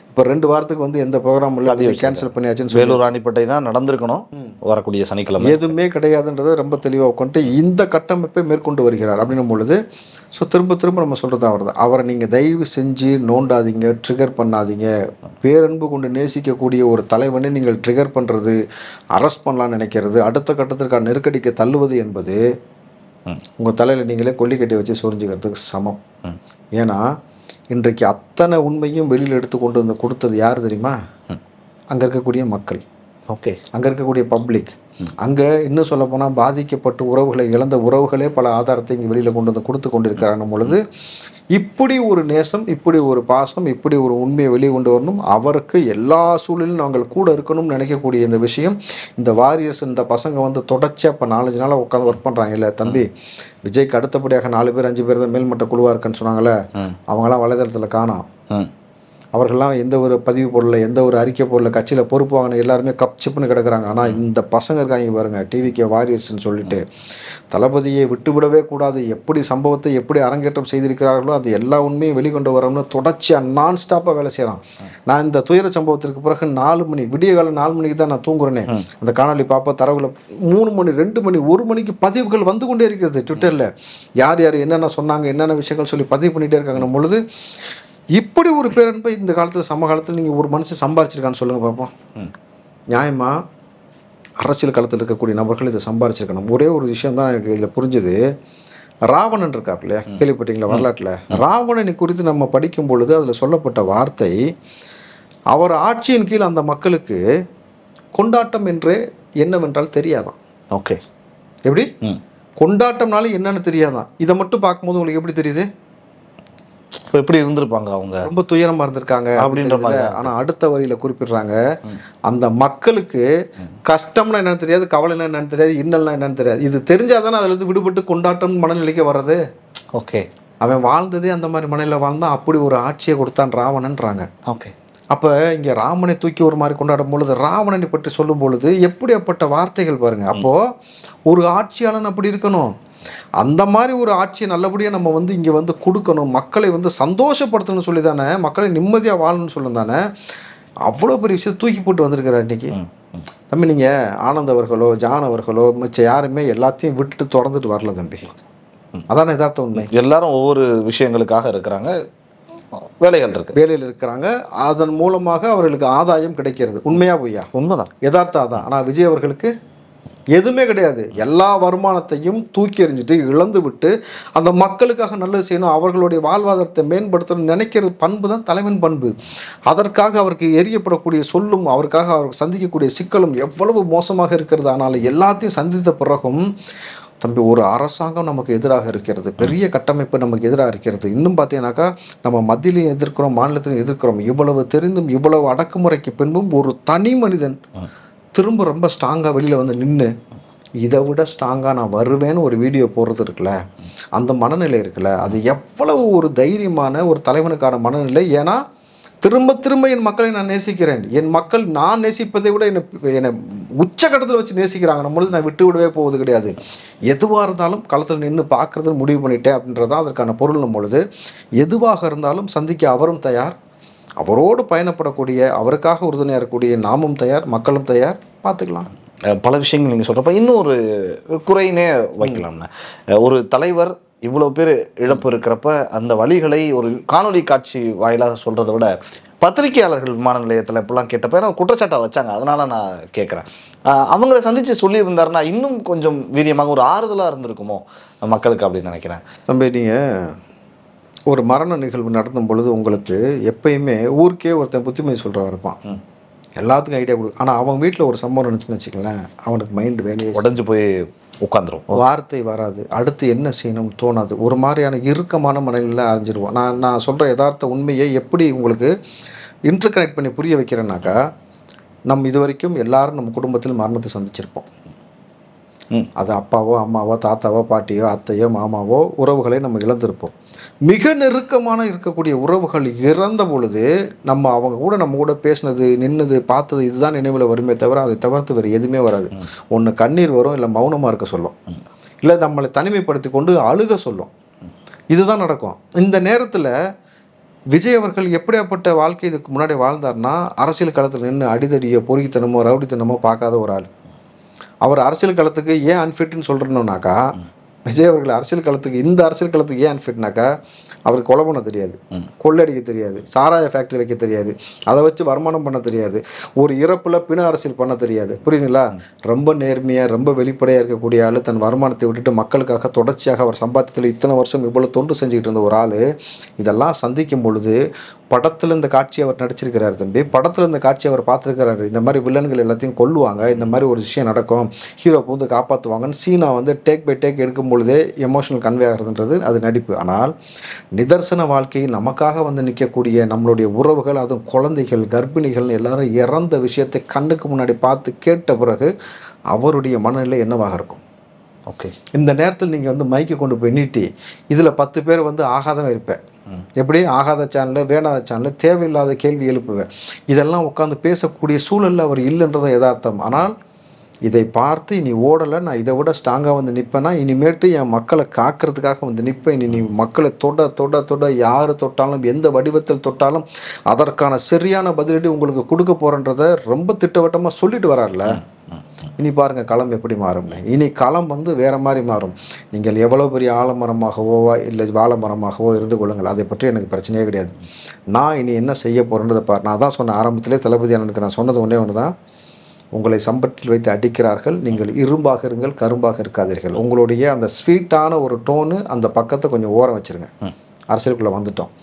இப்போ 2 வாரத்துக்கு எந்த ப்ரோக்ராம் இல்லை, கேன்சல் பண்ணியாச்சுன்னு வேலூர் ராணிப்பேட்டை தான் நடந்திருக்கணும், வரக்கூடிய சனிக்கிழமை எதுவுமே கிடையாதுன்றதை ரொம்ப தெளிவாக உட்காந்து இந்த கட்டமைப்பை மேற்கொண்டு வருகிறார். அப்படின்னும் பொழுது ஸோ திரும்ப திரும்ப நம்ம சொல்கிறது அவரை நீங்கள் தயவு செஞ்சு நோண்டாதீங்க, ட்ரிகர் பண்ணாதீங்க. பேரன்பு கொண்டு நேசிக்கக்கூடிய ஒரு தலைவனை நீங்கள் ட்ரிகர் பண்ணுறது, அரெஸ்ட் பண்ணலான்னு நினைக்கிறது, அடுத்த கட்டத்திற்கான நெருக்கடிக்கு தள்ளுவது என்பது உங்கள் தலையில் நீங்களே கொல்லி கட்டி வச்சு சொரிஞ்சுக்கிறதுக்கு சமம். ஏன்னா இன்றைக்கு அத்தனை உண்மையும் வெளியில் எடுத்து கொண்டு கொடுத்தது யார் தெரியுமா? அங்கே இருக்கக்கூடிய மக்கள், ஓகே, அங்கே இருக்கக்கூடிய பப்ளிக். அங்கே இன்னும் சொல்ல போனால் பாதிக்கப்பட்டு உறவுகளை இழந்த உறவுகளே பல ஆதாரத்தை இங்கே வெளியில் கொடுத்து கொண்டிருக்கிறாங்க பொழுது இப்படி ஒரு நேசம், இப்படி ஒரு பாசம், இப்படி ஒரு உண்மையை வெளியே கொண்டு வரணும், அவருக்கு எல்லா சூழலிலும் நாங்கள் கூட இருக்கணும்னு நினைக்கக்கூடிய இந்த விஷயம், இந்த வாரியர்ஸ், இந்த பசங்க தொடர்ச்சியாக இப்போ 4-5 நாளாக உட்காந்து ஒர்க் பண்ணுறாங்க. இல்லை தம்பி, விஜய்க்கு அடுத்தபடியாக 4 பேர் 5 பேர் தான் மேல்மட்ட குழுவாக இருக்குன்னு சொன்னாங்களே, அவங்களாம் வலைதளத்தில் காணோம். அவர்கள்லாம் எந்த ஒரு பதிவு போடல, எந்த ஒரு அறிக்கை போடல, கட்சியில் பொறுப்பு வாங்கின எல்லாருமே கப் சிப்புன்னு கிடக்குறாங்க. ஆனால் இந்த பசங்க இருக்காங்க பாருங்க, டிவிகே வாரியர்ஸ்ன்னு சொல்லிட்டு தளபதியை விட்டுவிடவே கூடாது, எப்படி சம்பவத்தை எப்படி அரங்கேற்றம் செய்திருக்கிறார்களோ அது எல்லா உண்மையும் வெளிக்கொண்டு வரணும்னு தொடர்ச்சியாக நான் ஸ்டாப்பாக வேலை செய்கிறான். நான் இந்த துயர சம்பவத்திற்கு பிறகு 4 மணி விடிய காலம் 4 மணிக்கு தான் நான் தூங்குறேனே. அந்த காணொலி பார்ப்ப தரவுல 3 மணி 2 மணி 1 மணிக்கு பதிவுகள் வந்து கொண்டே இருக்கிறது. ட்விட்டரில் யார் யார் என்னென்ன சொன்னாங்க, என்னென்ன விஷயங்கள் சொல்லி பதிவு பண்ணிகிட்டே இருக்காங்கன்னும் பொழுது இப்படி ஒரு பேரன்பை இந்த காலத்தில் சமகாலத்தில் நீங்கள் ஒரு மனுஷன் சம்பாரிச்சிருக்கான்னு சொல்லுங்கள் பார்ப்போம். நியாயமா அரசியல் காலத்தில் இருக்கக்கூடிய நபர்கள் இதை சம்பாரிச்சிருக்கணும். ஒரே ஒரு விஷயம் தான் எனக்கு இதில் புரிஞ்சுது. ராவணன் இருக்கார் இல்லையா, கேள்விப்பட்டீங்களா வரலாற்றில்? ராவணனை குறித்து நம்ம படிக்கும் பொழுது அதில் சொல்லப்பட்ட வார்த்தை, அவர் ஆட்சியின் கீழ் அந்த மக்களுக்கு கொண்டாட்டம் என்று என்னவென்றால் தெரியாதான். ஓகே, எப்படி கொண்டாட்டம்னாலும் என்னன்னு தெரியாதான். இதை மட்டும் பார்க்கும்போது உங்களுக்கு எப்படி தெரியுது? எப்படி இருந்திருப்பாங்க அவங்க, ரொம்ப துயரமா இருந்திருக்காங்க அப்படின்ற மாதிரி. ஆனா அடுத்த வரியில குறிப்பிடுறாங்க, அந்த மக்களுக்கு கஷ்டம்னா என்னன்னு தெரியாது, கவலைன்னா என்னன்னு தெரியாது, இன்னல்னா என்னன்னு தெரியாது. இது தெரிஞ்சாதானே அதுல இருந்து விடுபட்டு கொண்டாட்டம் மனநிலைக்கு வர்றது. ஓகே, அவன் வாழ்ந்ததே அந்த மாதிரி மனநிலை வாழ்ந்தான், அப்படி ஒரு ஆட்சியை கொடுத்தான் ராவணன்றாங்க. ஓகே, அப்போ இங்கே ராமனை தூக்கி ஒரு மாதிரி கொண்டாடும் பொழுது, ராவணனை பற்றி சொல்லும் பொழுது எப்படிப்பட்ட வார்த்தைகள் பாருங்க. அப்போது ஒரு ஆட்சியாளன் அப்படி இருக்கணும், அந்த மாதிரி ஒரு ஆட்சியை நல்லபடியாக நம்ம இங்கே கொடுக்கணும், மக்களை சந்தோஷப்படுத்தணும்னு சொல்லி தானே, மக்களை நிம்மதியாக வாழணும்னு சொல்லி தானே அவ்வளோ பெரிய விஷயத்தை தூக்கி போட்டு வந்திருக்கிறார் இன்றைக்கி. தம்பி, நீங்கள் ஆனந்த் அவர்களோ ஜான் அவர்களோ மிச்சம் யாருமே எல்லாத்தையும் விட்டுட்டு திறந்துட்டு வரல தம்பி. அதான யதார்த்த உண்மை. எல்லாரும் ஒவ்வொரு விஷயங்களுக்காக இருக்கிறாங்க, வேலைகள் இருக்கு, வேலையில் இருக்கிறாங்க, அதன் மூலமாக அவர்களுக்கு ஆதாயம் கிடைக்கிறது. உண்மையா பொய்யா? உண்மைதான், யதார்த்தம் தான். ஆனால் விஜய் அவர்களுக்கு எதுவுமே கிடையாது. எல்லா வருமானத்தையும் தூக்கி எறிஞ்சிட்டு இழந்து விட்டு அந்த மக்களுக்காக நல்லது செய்யணும், அவர்களுடைய வாழ்வாதாரத்தை மேம்படுத்தணும்னு நினைக்கிற பண்பு தான் தலைவன் பண்பு. அதற்காக அவருக்கு எரியப்படக்கூடிய சொல்லும், அவருக்காக அவருக்கு சந்திக்கக்கூடிய சிக்கலும் எவ்வளவு மோசமாக இருக்கிறது. ஆனால் எல்லாத்தையும் சந்தித்த பிறகும் தம்பி, ஒரு அரசாங்கம் நமக்கு எதிராக இருக்கிறது, பெரிய கட்டமைப்பு நமக்கு எதிராக இருக்கிறது. இன்னும் பார்த்தீங்கன்னாக்கா நம்ம மத்தியிலையும் எதிர்க்கிறோம், மாநிலத்திலையும் எதிர்க்கிறோம். இவ்வளவு தெரிந்தும் இவ்வளவு அடக்குமுறைக்கு பின்பும் ஒரு தனி மனிதன் திரும்ப ரொம்ப ஸ்ட்ராங்காக வெளியில் வந்து நின்று இதை விட ஸ்ட்ராங்காக நான் வருவேன்னு ஒரு வீடியோ போடுறது இருக்குல்ல, அந்த மனநிலை இருக்குல்ல, அது எவ்வளவு ஒரு தைரியமான ஒரு தலைவனுக்கான மனநிலை. ஏன்னா திரும்ப திரும்ப என் மக்களை நான் நேசிக்கிறேன், என் மக்கள் நான் நேசிப்பதை விட என்னை உச்சகட்டத்தில் வச்சு நேசிக்கிறாங்க, நம்மளும் நான் விட்டு விடவே போவது கிடையாது, எதுவாக இருந்தாலும் களத்தில் நின்று பார்க்குறதுன்னு முடிவு பண்ணிட்டேன் அப்படின்றதான் அதற்கான பொருள்னும் பொழுது எதுவாக இருந்தாலும் சந்திக்க அவரும் தயார், அவரோடு பயணப்படக்கூடிய அவருக்காக உறுதுணையாக இருக்கக்கூடிய நாமும் தயார், மக்களும் தயார், பார்த்துக்கலாம். பல விஷயங்கள் நீங்கள் சொல்கிறப்ப இன்னும் ஒரு குறைனே வைக்கலாம்னா, ஒரு தலைவர் இவ்வளோ பேர் இழப்பு இருக்கிறப்ப அந்த வழிகளை ஒரு காணொலி காட்சி வாயிலாக சொல்கிறத விட பத்திரிகையாளர்கள் விமான நிலையத்தில் இப்படிலாம் கேட்டப்ப ஏன்னா குற்றச்சாட்டை வச்சாங்க, அதனால் நான் கேட்குறேன், அவங்கள சந்தித்து சொல்லியிருந்தாருன்னா இன்னும் கொஞ்சம் வீரியமாக ஒரு ஆறுதலாக இருந்திருக்குமோ மக்களுக்கு அப்படின்னு நினைக்கிறேன். தம்பி, நீங்கள் ஒரு மரண நிகழ்வு நடத்தும் பொழுது உங்களுக்கு எப்பயுமே ஊருக்கே ஒருத்தன் புத்திமதி சொல்கிறவன் இருப்பான், எல்லாத்துக்கும் ஐடியா கொடு. ஆனால் அவன் வீட்டில் ஒரு சம்பவம் நினச்சின்னு வச்சுக்கலேன், அவனுக்கு மைண்டு வேலையை உடஞ்சி போய் உட்காந்துரும், வார்த்தை வராது, அடுத்து என்ன செய்யணும்னு தோணாது, ஒரு மாதிரியான இறுக்கமான மனநிலையில் அறிஞ்சிடுவான். நான் சொல்கிற யதார்த்த உண்மையை எப்படி உங்களுக்கு இன்டர்கனெக்ட் பண்ணி புரிய வைக்கிறேன்னாக்கா, நம்ம இது வரைக்கும் எல்லாரும் நம்ம குடும்பத்தில் மரணத்தை சந்திச்சிருப்போம். அது அப்பாவோ அம்மாவோ தாத்தாவோ பாட்டியோ அத்தையோ மாமாவோ உறவுகளை நம்ம இழந்திருப்போம். மிக நெருக்கமான இருக்கக்கூடிய உறவுகள் இறந்த பொழுது நம்ம அவங்க கூட நம்ம கூட பேசினது, நின்னது, பார்த்தது இதுதான் நினைவில் வருமே தவிர அதை தவிர்த்து வேறு எதுவுமே வராது. ஒன்று கண்ணீர் வரும், இல்லை மௌனமாக இருக்க சொல்லும், இல்லை நம்மளை தனிமைப்படுத்தி கொண்டு அழுக சொல்லும். இதுதான் நடக்கும். இந்த நேரத்தில் விஜய் அவர்கள் எப்படியாப்பட்ட வாழ்க்கை இதுக்கு முன்னாடி வாழ்ந்தார்னா, அரசியல் களத்தில் நின்று அடிதடியோ பொறுக்கித்தனமோ ரவுடித்தனமோ பார்க்காத ஒரு ஆள். அவர் அரசியல் களத்துக்கு ஏன் அன்ஃபிட்னு சொல்கிறோன்னாக்கா, விஜய் அவர்கள் அரசியல் களத்துக்கு இந்த அரசியல் களத்துக்கு ஏன் அன்ஃபிட்னாக்கா, அவருக்கு கொலை பண்ண தெரியாது, கொள்ளடிக்க தெரியாது, சாராய ஃபேக்ட்ரி வைக்க தெரியாது, அதை வச்சு வருமானம் பண்ண தெரியாது, ஒரு இறப்பில் பிண அரசியல் பண்ண தெரியாது. புரியுதுங்களா? ரொம்ப நேர்மையாக ரொம்ப வெளிப்படையாக இருக்கக்கூடிய ஆள், தன் வருமானத்தை விட்டுட்டு மக்களுக்காக தொடர்ச்சியாக அவர் சம்பாத்தியத்தில் இத்தனை வருஷம் இவ்வளோ தொண்டு செஞ்சுக்கிட்டு இருந்த ஒரு ஆள் இதெல்லாம் சந்திக்கும் பொழுது, படத்தில் இந்த காட்சி அவர் நடிச்சிருக்கிறார் தம்பி, படத்தில் இந்த காட்சி அவர் பார்த்துருக்கிறாரு. இந்த மாதிரி வில்லன்கள் எல்லாத்தையும் கொல்லுவாங்க, இந்த மாதிரி ஒரு விஷயம் நடக்கும், ஹீரோ வந்து காப்பாற்றுவாங்கன்னு சீனா வந்து டேக் பை டேக் எடுக்கும் பொழுதே எமோஷனல் கன்வே ஆகிறதுன்றது அது நடிப்பு. ஆனால் நிதர்சன வாழ்க்கையில் நமக்காக வந்து நிற்கக்கூடிய நம்மளுடைய உறவுகள், அதுவும் குழந்தைகள், கர்ப்பிணிகள் எல்லாரும் இறந்த விஷயத்தை கண்ணுக்கு முன்னாடி பார்த்து கேட்ட பிறகு அவருடைய மனநிலை என்னவாக இருக்கும்? ஓகே, இந்த நேரத்தில் நீங்கள் வந்து மைக்கை கொண்டு போய் நீட்டி இதில் 10 பேர் வந்து ஆகாதவன் இருப்பேன், எப்படி ஆகாத சேனலில் வேணாத சேனலில் தேவையில்லாத கேள்வி எழுப்புவேன், இதெல்லாம் உட்காந்து பேசக்கூடிய சூழலில் அவர் இல்லைன்றதை யதார்த்தம். ஆனால் இதை பார்த்து இனி ஓடலை, நான் இதை விட ஸ்ட்ராங்காக வந்து நிற்பேன்னா, இனிமேட்டு என் மக்களை காக்கிறதுக்காக வந்து நிற்பேன், இனி நீ மக்களை தொட யார் தொட்டாலும் எந்த வடிவத்தில் தொட்டாலும் அதற்கான சரியான பதிலடி உங்களுக்கு கொடுக்க போகிறன்றதை ரொம்ப திட்டவட்டமாக சொல்லிட்டு வரார்ல. இனி பாருங்கள் களம் எப்படி மாறும்னு. இனி களம் வந்து வேறு மாதிரி மாறும். நீங்கள் எவ்வளோ பெரிய ஆலமரமாகவோ இல்லை வாழைமரமாகவோ இருந்து கொள்ளுங்கள், அதை பற்றி எனக்கு பிரச்சனையே கிடையாது. நான் இனி என்ன செய்ய போகிறேன்றதை பாரு. நான் தான் சொன்ன ஆரம்பத்திலே தளபதி அண்ணனுக்கு நான் சொன்னது ஒன்று தான், உங்களை சம்பட்டில் வைத்து அடிக்கிறார்கள், நீங்கள் இரும்பாக இருங்கள், கரும்பாக இருக்காதீர்கள். உங்களுடைய அந்த ஸ்வீட்டான ஒரு டோனு அந்த பக்கத்தை கொஞ்சம் ஓரம் வச்சுருங்க. அரசியலுக்குள்ளே வந்துட்டோம்,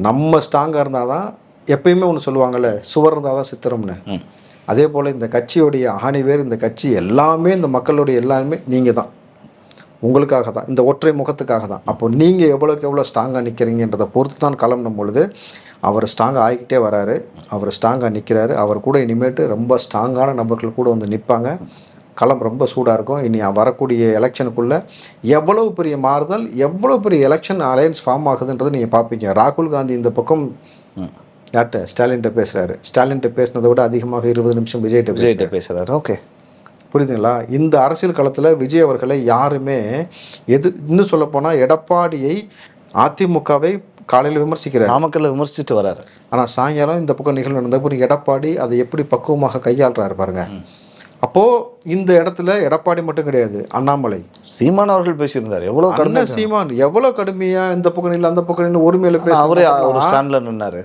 நம்ம ஸ்ட்ராங்காக இருந்தால் தான், எப்பயுமே ஒன்று சொல்லுவாங்கள்ல, சுவர் இருந்தால் தான் சித்திரம்னு, அதே போல் இந்த கட்சியோடைய ஆணிவேர், இந்த கட்சி எல்லாமே இந்த மக்களுடைய எல்லாருமே நீங்கள் தான், உங்களுக்காக தான், இந்த ஒற்றை முகத்துக்காக தான். அப்போ நீங்கள் எவ்வளோக்கு எவ்வளோ ஸ்ட்ராங்காக நிற்கிறீங்கன்றதை பொறுத்து தான் கிளம்பும் பொழுது அவர் ஸ்ட்ராங்காக ஆகிக்கிட்டே வராரு, அவர் ஸ்ட்ராங்காக நிற்கிறாரு. அவர் கூட இனிமேட்டு ரொம்ப ஸ்ட்ராங்கான நபர்கள் கூட வந்து நிற்பாங்க. களம் ரொம்ப சூடாக இருக்கும். இனி வரக்கூடிய எலெக்ஷனுக்குள்ளே எவ்வளோ பெரிய மாறுதல், எவ்வளோ பெரிய எலெக்ஷன் அலையன்ஸ் ஃபார்ம் ஆகுதுன்றதை நீங்கள் பார்ப்பீங்க. ராகுல் காந்தி இந்த பக்கம் யார்கிட்ட ஸ்டாலின்கிட்ட பேசுகிறாரு, ஸ்டாலின்கிட்ட பேசினதை விட அதிகமாக 20 நிமிஷம் விஜய்கிட்ட பேசுகிறாரு. ஓகே, புரியுதுங்களா? இந்த அரசியல் களத்தில் விஜய் அவர்களை யாருமே இன்னும் சொல்லப்போனால் எடப்பாடியை, அதிமுகவை காலையில் விமர்சிக்கிறார், நாமக்கல்ல விமர்சிச்சுட்டு வராரு. ஆனால் சாயங்காலம் இந்த பக்கம் நிகழ்வு நடந்த பிறகு எடப்பாடி அதை எப்படி பக்குவமாக கையாளுறாரு பாருங்க. அப்போது இந்த இடத்துல எடப்பாடி மட்டும் கிடையாது, அண்ணாமலை, சீமான் அவர்கள் பேசியிருந்தார். எவ்வளோ கடுமை சீமான் எவ்வளோ கடுமையாக இந்த பக்கம் இல்லை அந்த பக்கம் நின்று ஒருமையில பேச அவரே ஒரு ஸ்டாண்ட்ல நின்னாரு.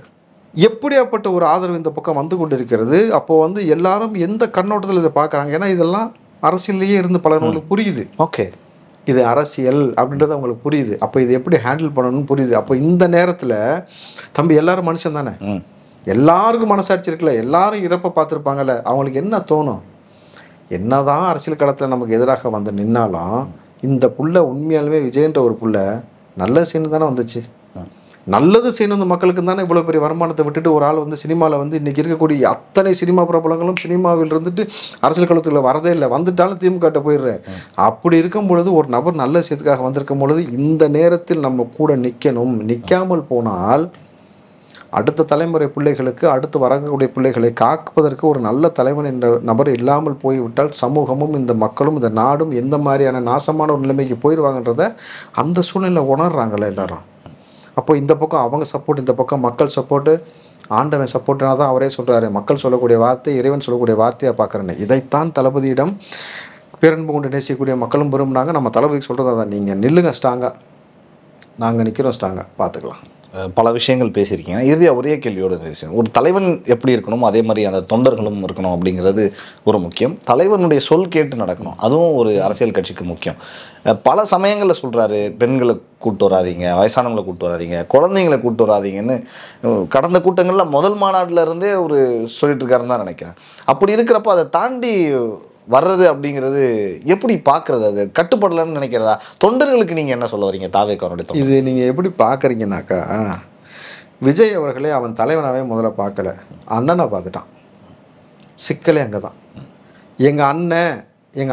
எப்படியாப்பட்ட ஒரு ஆதரவு இந்த பக்கம் வந்து கொண்டு இருக்கிறது. அப்போது வந்து எல்லாரும் எந்த கண்ணோட்டத்தில் இதை பார்க்குறாங்க? ஏன்னா இதெல்லாம் அரசியல்லையே இருந்து பலர்களுக்கு புரியுது. ஓகே, இது அரசியல் அப்படின்றது அவங்களுக்கு புரியுது. அப்போ இது எப்படி ஹேண்டில் பண்ணணும்னு புரியுது. அப்போ இந்த நேரத்தில் தம்பி எல்லாரும் மனுஷன் தானே, எல்லாருக்கும் மனசாட்சி இருக்குல்ல, எல்லாரும் இறப்பை பார்த்துருப்பாங்கல்ல, அவங்களுக்கு என்ன தோணும்? என்னதான் அரசியல் களத்தில் நமக்கு எதிராக வந்து நின்னாலும் இந்த புள்ள உண்மையாலுமே விஜயன்ற ஒரு புள்ள நல்லது செய்யணும் தானே வந்துச்சு. நல்லது செய்யணும் இந்த மக்களுக்கு தானே இவ்வளோ பெரிய வருமானத்தை விட்டுட்டு ஒரு ஆள் வந்து சினிமாவில் வந்து இன்றைக்கி இருக்கக்கூடிய அத்தனை சினிமா பிரபலங்களும் சினிமாவில் இருந்துட்டு அரசியல் களத்தில் வரதே இல்லை, வந்துட்டாலும் திமுக போயிடுறேன். அப்படி இருக்கும் பொழுது ஒரு நபர் நல்ல விஷயத்துக்காக வந்திருக்கும் பொழுது இந்த நேரத்தில் நம்ம கூட நிற்கணும். நிற்காமல் போனால் அடுத்த தலைமுறை பிள்ளைகளுக்கு, அடுத்து வரக்கூடிய பிள்ளைகளை காப்பதற்கு ஒரு நல்ல தலைவன் என்ற நபர் இல்லாமல் போய்விட்டால் சமூகமும் இந்த மக்களும் இந்த நாடும் எந்த மாதிரியான நாசமான ஒரு நிலைமைக்கு போயிடுவாங்கன்றத அந்த சூழ்நிலை உணர்றாங்கல்ல எல்லாரும். அப்போ இந்த பக்கம் அவங்க சப்போர்ட், இந்த பக்கம் மக்கள் சப்போர்ட்டு, ஆண்டவன் சப்போர்ட்னா தான் அவரே சொல்கிறாரு, மக்கள் சொல்லக்கூடிய வார்த்தை இறைவன் சொல்லக்கூடிய வார்த்தையாக பார்க்குறேன்னு. இதைத்தான் தளபதியிடம் பேரன்பு கொண்டு நேசிக்கக்கூடிய மக்களும் விரும்பினாங்க. நம்ம தளபதி சொல்கிறது அதான், நீங்கள் நில்லுங்க ஸ்ட்ராங்காக, நாங்கள் நிற்கிறோம் ஸ்ட்ராங்காக, பார்த்துக்கலாம். பல விஷயங்கள் பேசியிருக்கீங்க. இறுதியாக ஒரே கேள்வியோட விஷயம், ஒரு தலைவன் எப்படி இருக்கணும் அதே மாதிரி அந்த தொண்டர்களும் இருக்கணும் அப்படிங்கிறது ஒரு முக்கியம். தலைவனுடைய சொல் கேட்டு நடக்கணும், அதுவும் ஒரு அரசியல் கட்சிக்கு முக்கியம். பல சமயங்களில் சொல்கிறாரு, பெண்களை கூப்பிட்டு வராதிங்க, வயசானவங்களை கூப்பிட்டு வராதிங்க, குழந்தைங்களை கூப்பிட்டு வராதிங்கன்னு கடந்த கூட்டங்களில் முதல் மாநாட்டில் இருந்தே ஒரு சொல்லிட்டு இருக்காருன்னு தான் நினைக்கிறேன். அப்படி இருக்கிறப்ப அதை தாண்டி வர்றது அப்படிங்கிறது எப்படி பார்க்குறது? அது கட்டுப்படலன்னு நினைக்கிறதா? தொண்டர்களுக்கு நீங்கள் என்ன சொல்ல வரீங்க தாவேக்காரனுடைய? இது நீங்கள் எப்படி பார்க்குறீங்கனாக்கா, விஜய் அவர்களே அவன் தலைவனாகவே முதல்ல பார்க்கல, அண்ணனை பார்த்துட்டான். சிக்கலே அங்கே தான். எங்கள்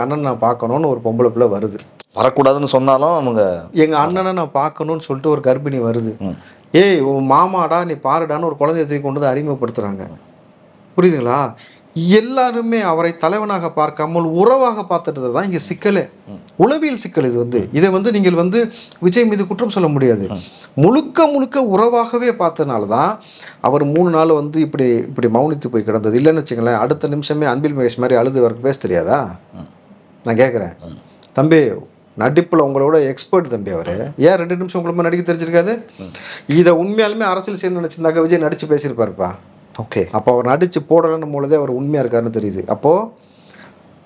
அண்ணன் நான் பார்க்கணுன்னு ஒரு பொம்பளை பிள்ளை வருது, வரக்கூடாதுன்னு சொன்னாலும் அவங்க எங்கள் அண்ணனை நான் பார்க்கணுன்னு சொல்லிட்டு ஒரு கர்ப்பிணி வருது, ஏய் உன் மாமாடா நீ பாருடான்னு ஒரு குழந்தைய தூக்கி கொண்டு வந்து அறிமுகப்படுத்துகிறாங்க. புரியுதுங்களா? எல்லாருமே அவரை தலைவனாக பார்க்காமல் உறவாக பார்த்துட்டு தான் இங்கே சிக்கலே, உளவியல் சிக்கல். இது இதை நீங்கள் விஜய் மீது குற்றம் சொல்ல முடியாது. முழுக்க உறவாகவே பார்த்ததுனால தான் அவர் 3 நாள் இப்படி மௌனித்து போய் கிடந்தது. இல்லைன்னு வச்சுங்களேன், அடுத்த நிமிஷமே அன்பில் மகேஷ் மாதிரி அழுது அவருக்கு பேச தெரியாதா? நான் கேட்குறேன் தம்பி, நடிப்பில் உங்களோட எக்ஸ்பர்ட் தம்பி அவர், ஏன் 2 நிமிஷம் உங்களுக்கு நடிக்க தெரிஞ்சிருக்காது? இதை உண்மையாலுமே அரசியல் செய்யணும்னு நினச்சிருந்தாக்க விஜய் நடித்து பேசியிருப்பாருப்பா. ஓகே, அப்போ அவர் நடித்து போடலன்னும் பொழுதே அவர் உண்மையாக இருக்காருன்னு தெரியுது. அப்போது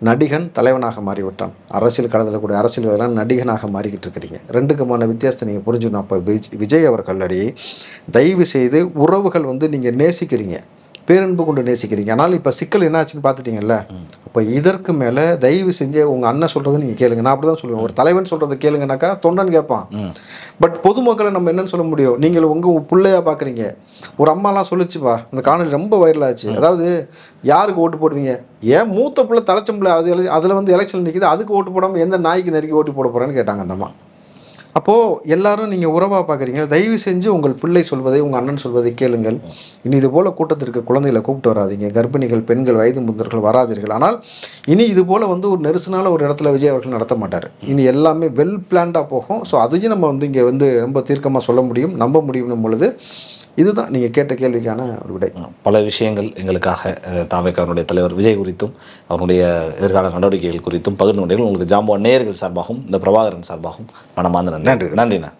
நடிகன் தலைவனாக மாறிவிட்டான். அரசியல் களத்தில் கூட அரசியல் நடிகனாக மாறிக்கிட்டு இருக்கிறீங்க. ரெண்டுக்குமான வித்தியாசத்தை நீங்கள் புரிஞ்சுக்கணும். அப்போ விஜய் அவர்கள் அடி தயவு செய்து உறவுகள் நீங்கள் நேசிக்கிறீங்க, பேரன்பு கொண்டு நேசிக்கிறீங்க. ஆனால் இப்போ சிக்கல் என்ன ஆச்சுன்னு பார்த்துட்டீங்கல்ல. அப்போ இதற்கு மேலே தயவு செஞ்சு உங்கள் அண்ணன் சொல்கிறத நீங்கள் கேளுங்க. நான் அப்படி தான் சொல்லுவேன், ஒரு தலைவன் சொல்கிறத கேளுங்கனாக்கா தொண்டன் கேட்பான். பட் பொதுமக்களை நம்ம என்னன்னு சொல்ல முடியும்? நீங்கள் உங்கள் பிள்ளையாக பார்க்குறீங்க. ஒரு அம்மாலாம் சொல்லிச்சுப்பா, அந்த காணொலி ரொம்ப வைரல் ஆச்சு. அதாவது யாருக்கு ஓட்டு போடுவீங்க? ஏன் மூத்த பிள்ளை தலைச்ச பிள்ளை அதில் எலெக்ஷன் நிற்கிது, அதுக்கு ஓட்டு போடாமல் எந்த நாய்க்கு நெருக்கி ஓட்டு போட போகிறேன்னு கேட்டாங்க அந்த அம்மா. அப்போது எல்லாரும் நீங்கள் உறவாக பார்க்குறீங்க. தயவு செஞ்சு உங்கள் பிள்ளை சொல்வதை, உங்கள் அண்ணன் சொல்வதை கேளுங்கள். இனி இது போல் கூட்டத்திற்கு குழந்தைகளை கூப்பிட்டு வராதிங்க, கர்ப்பிணிகள், பெண்கள், வயது முதிர்வர்கள் வராதீர்கள். ஆனால் இனி இது போல் ஒரு நெரிசனால ஒரு இடத்துல விஜய் அவர்கள் நடத்த மாட்டார். இனி எல்லாமே வெல் பிளான்டாக போகும். ஸோ அதையும் நம்ம இங்கே ரொம்ப தீர்க்கமாக சொல்ல முடியும், நம்ப முடியும் பொழுது இதுதான் நீங்கள் கேட்ட கேள்விக்கான ஒரு விடை. பல விஷயங்கள் எங்களுக்காக தாவேக்காரனுடைய தலைவர் விஜய் குறித்தும் அவருடைய எதிர்கால நடவடிக்கைகள் குறித்தும் பகிர்ந்து கொண்டீர்கள். உங்களுக்கு ஜாம்பவான் நேயர்கள் சார்பாகவும் இந்த பிரபாகரன் சார்பாகவும் மனமார்ந்த நன்றி. நன்றிண்ணா.